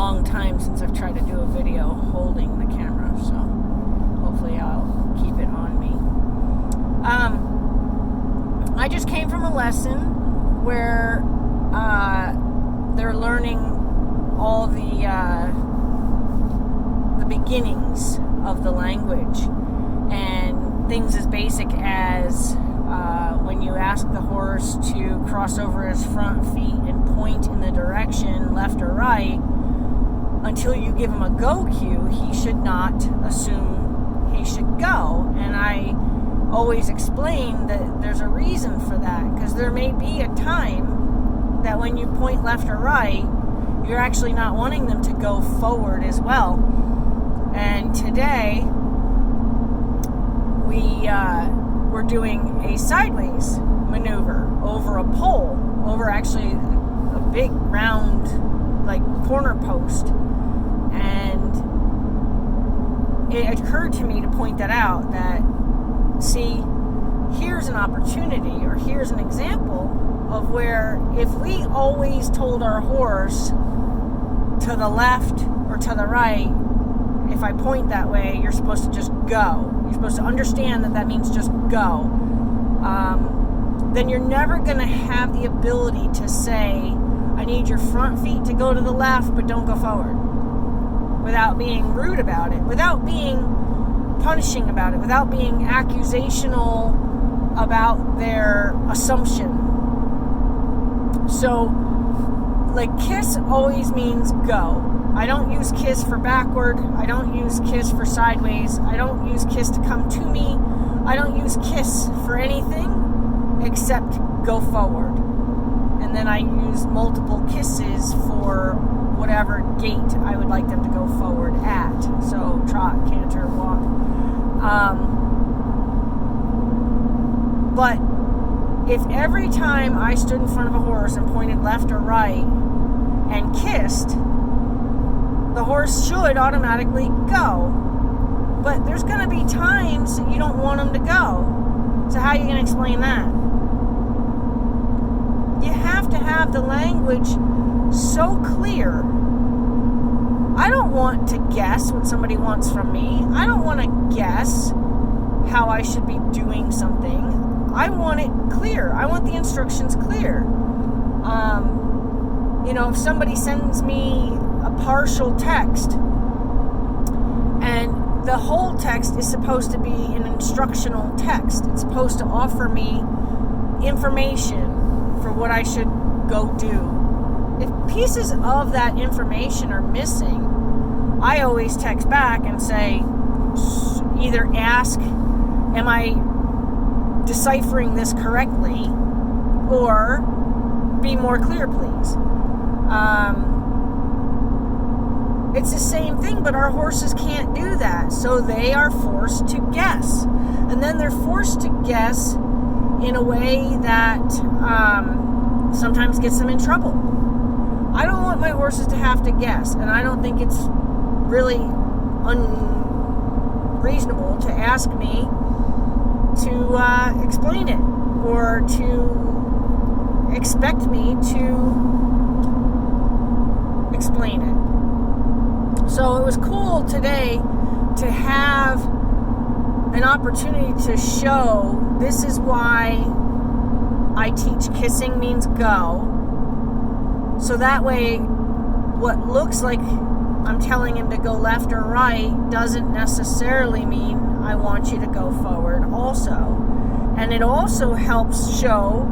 long time since I've tried to do a video holding the camera, so hopefully I'll keep it on me. I just came from a lesson where they're learning all the beginnings of the language, and things as basic as when you ask the horse to cross over his front feet and point in the direction left or right, until you give him a go cue, he should not assume he should go. And I always explain that there's a reason for that, because there may be a time that when you point left or right, you're actually not wanting them to go forward as well. And today we're doing a sideways maneuver over a pole, over actually a big round like corner post. And it occurred to me to point that out, that see, here's an opportunity, or here's an example of where if we always told our horse to the left or to the right, if I point that way, you're supposed to just go. You're supposed to understand that means just go. Then you're never going to have the ability to say, I need your front feet to go to the left, but don't go forward, without being rude about it, without being punishing about it, without being accusational about their assumption. So, like, kiss always means go. I don't use kiss for backward. I don't use kiss for sideways. I don't use kiss to come to me. I don't use kiss for anything except go forward. And then I use multiple kisses for whatever gait I would like them to go forward at. So trot, canter, walk. But if every time I stood in front of a horse and pointed left or right and kissed, the horse should automatically go. But there's going to be times that you don't want them to go. So how are you going to explain that? You have to have the language so clear. I don't want to guess what somebody wants from me. I don't want to guess how I should be doing something. I want it clear. I want the instructions clear. If somebody sends me a partial text and the whole text is supposed to be an instructional text, it's supposed to offer me information for what I should go do. If pieces of that information are missing, I always text back and say, either ask, am I deciphering this correctly, or be more clear, please. It's the same thing, but our horses can't do that, so they are forced to guess. And then they're forced to guess in a way that sometimes gets them in trouble. I don't want my horses to have to guess, and I don't think it's really unreasonable to ask me to explain it, or to expect me to explain it. So it was cool today to have an opportunity to show this is why I teach kissing means go. So that way, what looks like I'm telling him to go left or right doesn't necessarily mean I want you to go forward also. And it also helps show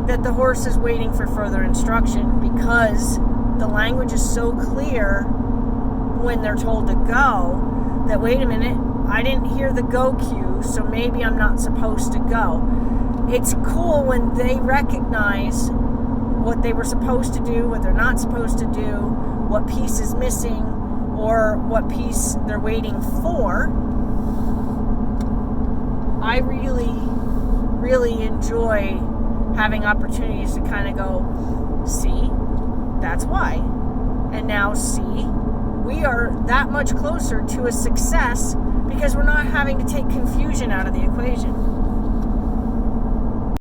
that the horse is waiting for further instruction, because the language is so clear when they're told to go that, wait a minute, I didn't hear the go cue, so maybe I'm not supposed to go. It's cool when they recognize what they were supposed to do, what they're not supposed to do, what piece is missing, or what piece they're waiting for. I really, really enjoy having opportunities to kind of go, see, that's why. And now see, we are that much closer to a success because we're not having to take confusion out of the equation.